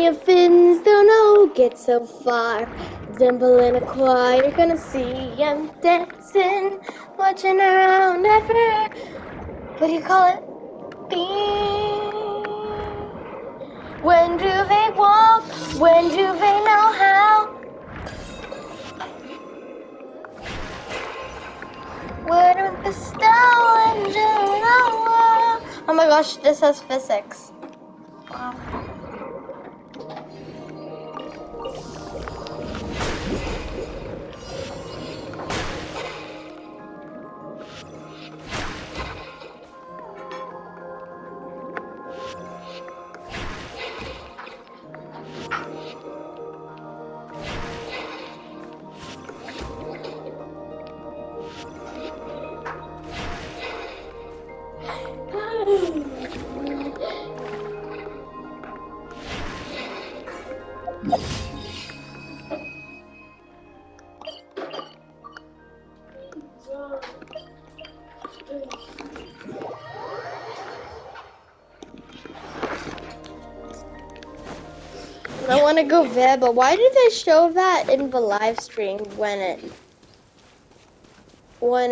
your fins don't get so far. Dimple in a choir, you're gonna see 'em dancing, watching around ever. What do you call it? When do they walk? When do they know how? Where do the stone do know? Oh my gosh, this has physics. Wow. I want to go there, but why did they show that in the live stream when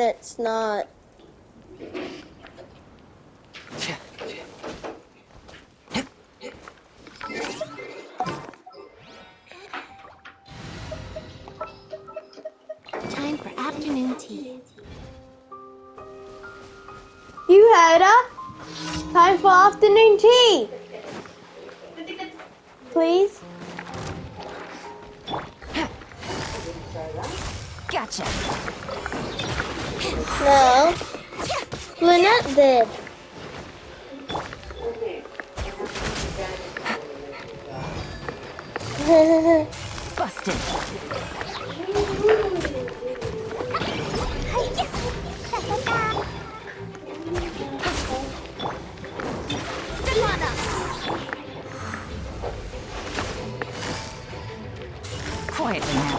it's not? Time for afternoon tea. You had time for afternoon tea. Please. Gotcha. No. Lynette did. Busted. Quietly now.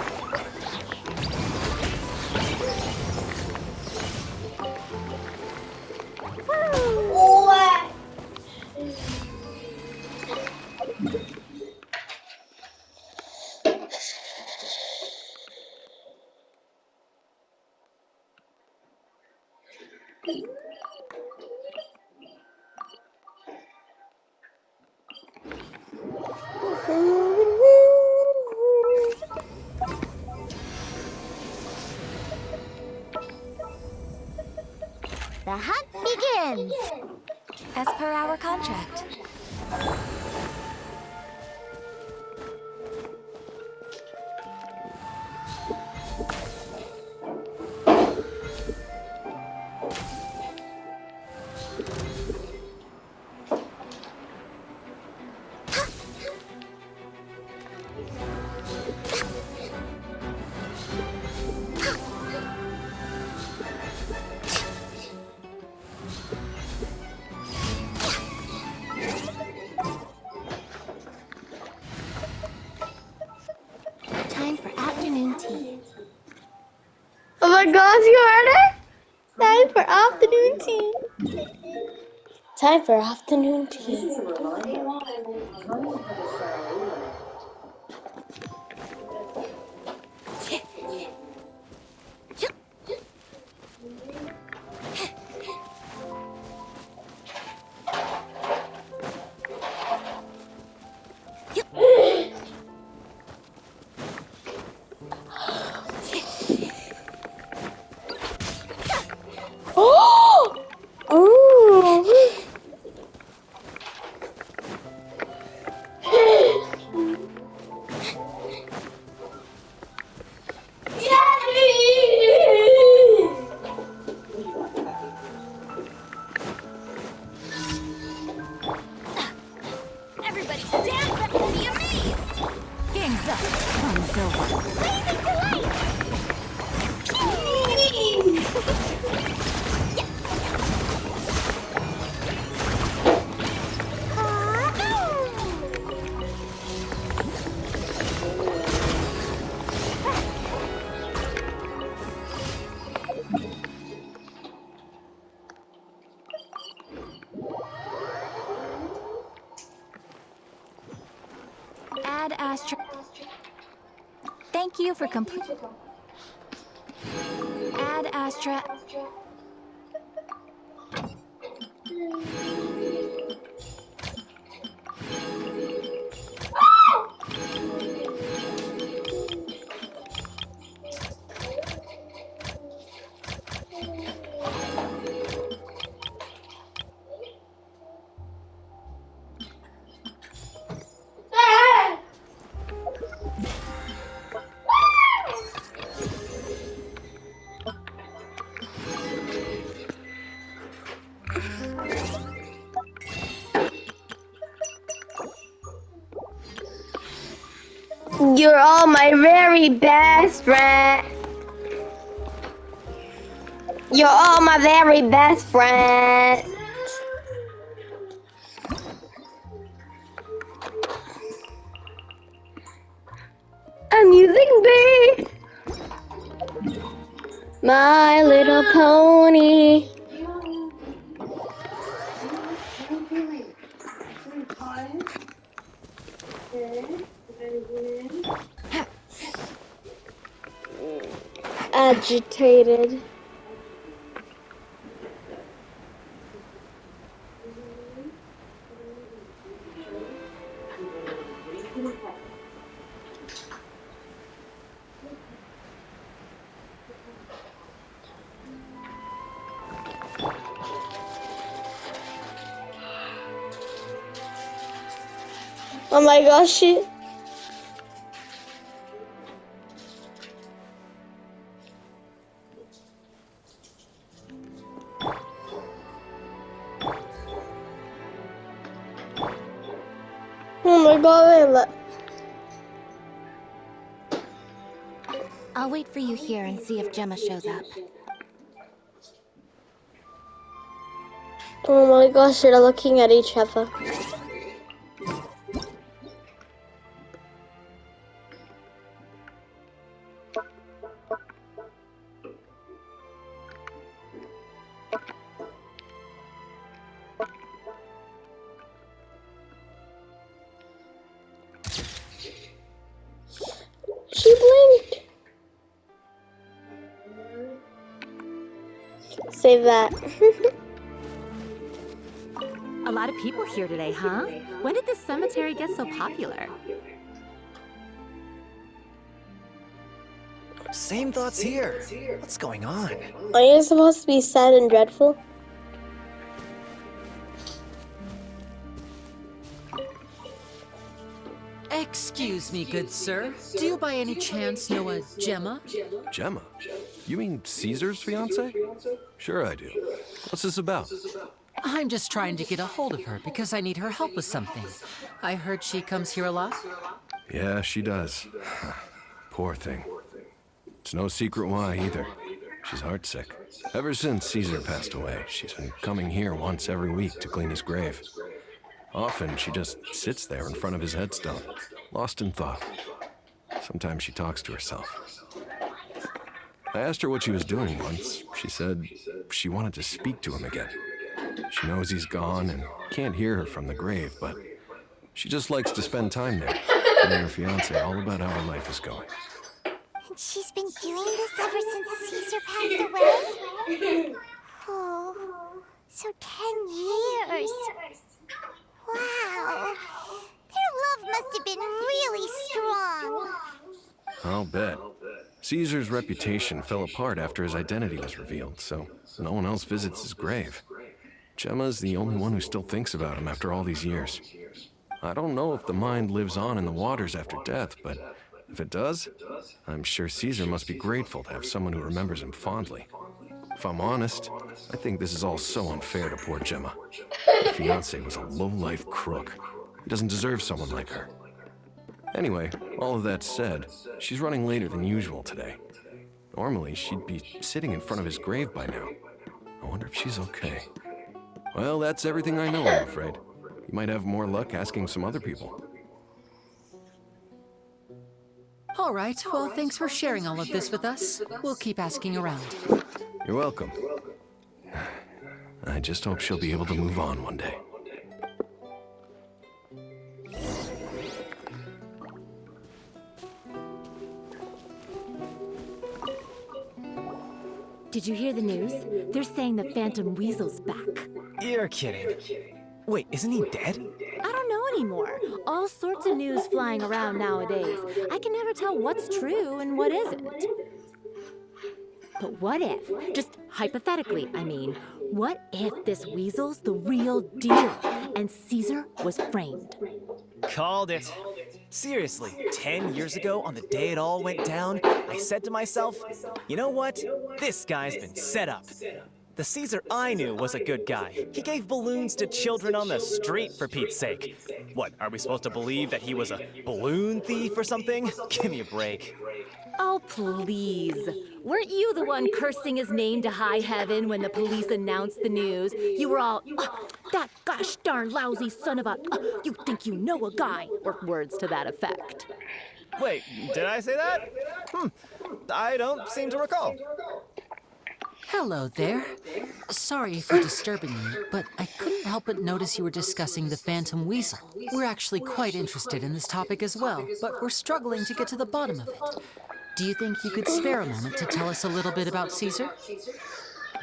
The hunt begins! As per our contract. Time for afternoon tea. Oh my gosh, you heard it? Time for afternoon tea. Time for afternoon tea. Oh! Oh! Everybody stand back and be amazed! Game's up. Fun's over. Blazing delight! Add Astra. Thank you for complete. Add Astra. You're all my very best friend. You're all my very best friend. Amusing bee. My Little Pony. Agitated. Oh my gosh. Oh my god. I'll wait for you here and see if Gemma shows up. Oh my gosh, they're looking at each other. She blinked. Save that. A lot of people here today, huh? When did this cemetery get so popular? Same thoughts here. What's going on? Are you supposed to be sad and dreadful? Excuse me, good sir. Do you by any chance know a Gemma? Gemma? You mean Caesar's fiance? Sure I do. What's this about? I'm just trying to get a hold of her because I need her help with something. I heard she comes here a lot. Yeah, she does. Poor thing. It's no secret why either. She's heartsick. Ever since Caesar passed away, she's been coming here once every week to clean his grave. Often she just sits there in front of his headstone, lost in thought. Sometimes she talks to herself. I asked her what she was doing once. She said she wanted to speak to him again. She knows he's gone and can't hear her from the grave, but she just likes to spend time there, telling her fiancé all about how her life is going. And she's been doing this ever since Caesar passed away? Oh, so 10 years. Wow. Their love must have been really strong. I'll bet. Caesar's reputation fell apart after his identity was revealed, so no one else visits his grave. Gemma's the only one who still thinks about him after all these years. I don't know if the mind lives on in the waters after death, but if it does, I'm sure Caesar must be grateful to have someone who remembers him fondly. If I'm honest, I think this is all so unfair to poor Gemma. Her fiancé was a low-life crook. He doesn't deserve someone like her. Anyway, all of that said, she's running later than usual today. Normally, she'd be sitting in front of his grave by now. I wonder if she's okay. Well, that's everything I know, I'm afraid. You might have more luck asking some other people. All right, well, thanks for sharing all of this with us. We'll keep asking around. You're welcome. I just hope she'll be able to move on one day. Did you hear the news? They're saying the Phantom Weasel's back. You're kidding. Wait, isn't he dead? I don't know anymore. All sorts of news flying around nowadays. I can never tell what's true and what isn't. But what if, just hypothetically, I mean, what if this weasel's the real deal and Caesar was framed? Called it. Seriously, 10 years ago, on the day it all went down, I said to myself, you know what? This guy's been set up. The Caesar I knew was a good guy. He gave balloons to children on the street, for Pete's sake. What, are we supposed to believe that he was a balloon thief or something? Give me a break. Oh, please. Weren't you the one cursing his name to high heaven when the police announced the news? You were all, "Oh, that gosh darn lousy son of a, you think you know a guy," or words to that effect. Wait, did I say that? I don't seem to recall. Hello there. Sorry for disturbing you, but I couldn't help but notice you were discussing the Phantom Weasel. We're actually quite interested in this topic as well, but we're struggling to get to the bottom of it. Do you think you could spare a moment to tell us a little bit about Caesar?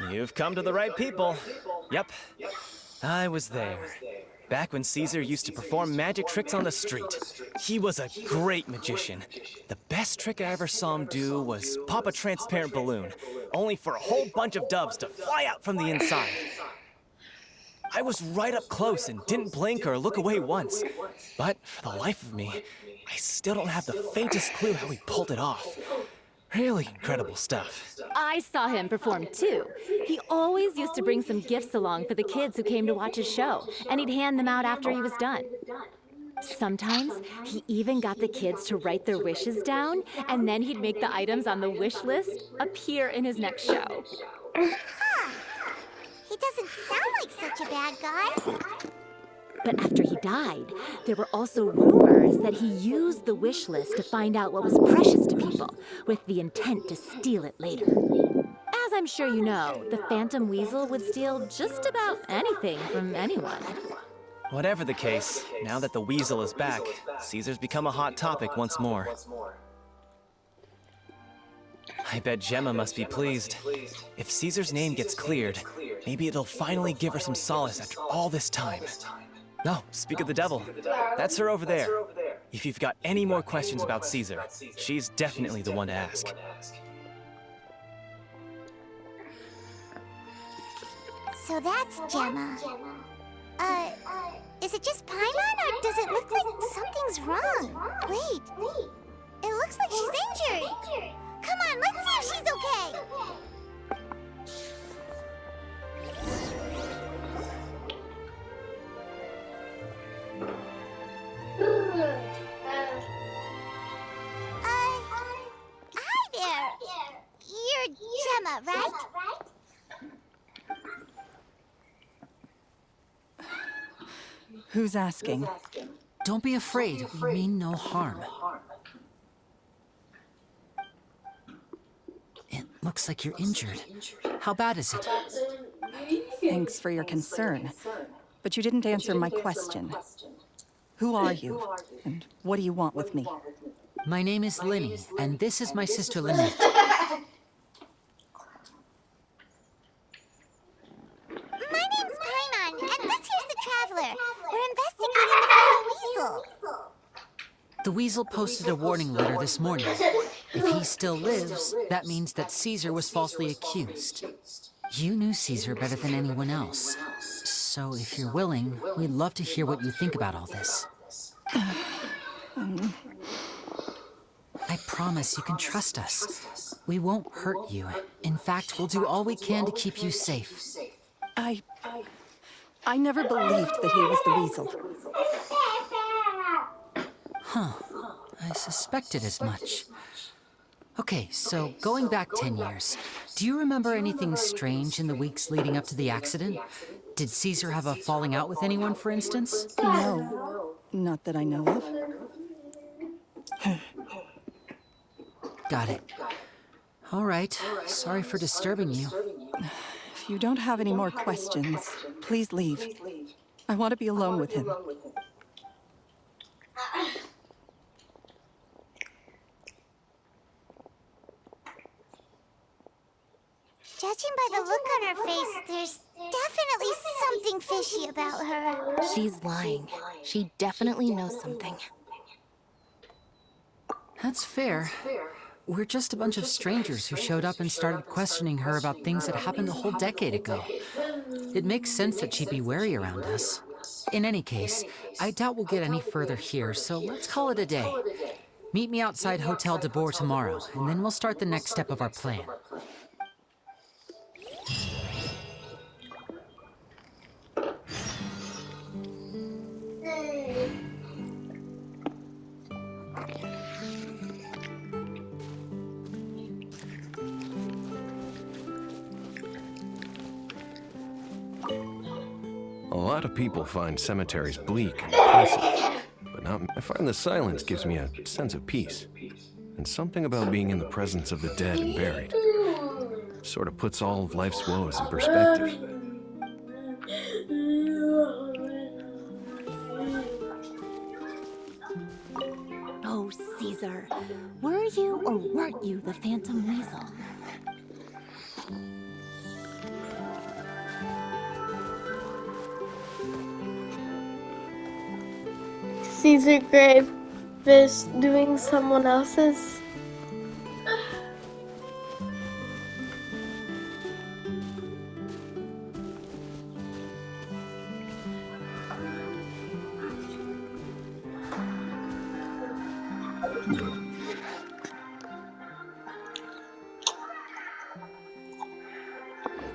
You've come to the right people. Yep, I was there. Back when Caesar used to perform magic tricks on the street. He was a great magician. The best trick I ever saw him do was pop a transparent balloon, only for a whole bunch of doves to fly out from the inside. I was right up close and didn't blink or look away once. But for the life of me, I still don't have the faintest clue how he pulled it off. Really incredible stuff. I saw him perform too. He always used to bring some gifts along for the kids who came to watch his show, and he'd hand them out after he was done. Sometimes he even got the kids to write their wishes down, and then he'd make the items on the wish list appear in his next show. Huh. He doesn't sound like such a bad guy. But after he died, there were also rumors that he used the wish list to find out what was precious to people, with the intent to steal it later. As I'm sure you know, the Phantom Weasel would steal just about anything from anyone. Whatever the case, now that the Weasel is back, Caesar's become a hot topic once more. I bet Gemma must be pleased. If Caesar's name gets cleared, maybe it'll finally give her some solace after all this time. No, speak of the devil. That's her over there. If you've got any more questions about Caesar, she's definitely the one to ask. So that's Gemma. Is it just Paimon, or does it look like something's wrong? Wait, it looks like she's injured. Come on, let's see if she's okay. Hi there. You're Gemma, right? Who's asking? Don't be afraid. We mean no harm. It looks like you're injured. How bad is it? Thanks for your concern. But you didn't answer my question. Who are you? And what do you want with me? My name is Linny, and this is my sister Lynette. My name's Paimon, and this here's the Traveler. We're investigating the Phantom Weasel. The Weasel posted a warning letter this morning. If he still lives, that means that Caesar was falsely accused. You knew Caesar better than anyone else. So if you're willing, we'd love to hear what you think about all this. I promise you can trust us. We won't hurt you. In fact, we'll do all we can to keep you safe. I never believed that he was the Weasel. Huh. I suspected as much. Okay, so going back 10 years, do you remember anything strange in the weeks leading up to the accident? Did Caesar have a falling out with anyone, for instance? No, not that I know of. Got it. All right. Sorry for disturbing you. If you don't have any more questions, please leave. I want to be alone with him. Judging by the look on her face, there's definitely something fishy about her. She's lying. She definitely knows something. That's fair. We're just a bunch of strangers who showed up and started questioning her about things that happened a whole decade ago. It makes sense that she'd be wary around us. In any case, I doubt we'll get any further here, so let's call it a day. Meet me outside Hotel de Boer tomorrow, and then we'll start the next step of our plan. A lot of people find cemeteries bleak and oppressive, but not. I find the silence gives me a sense of peace, and something about being in the presence of the dead and buried sort of puts all of life's woes in perspective. Oh, Caesar. Were you or weren't you the Phantom Weasel? Caesar grave is doing someone else's.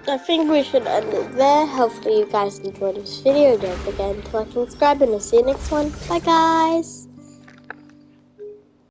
I think we should end it there. Hopefully you guys enjoyed this video. Don't forget to like and subscribe, and I'll see you next one. Bye guys!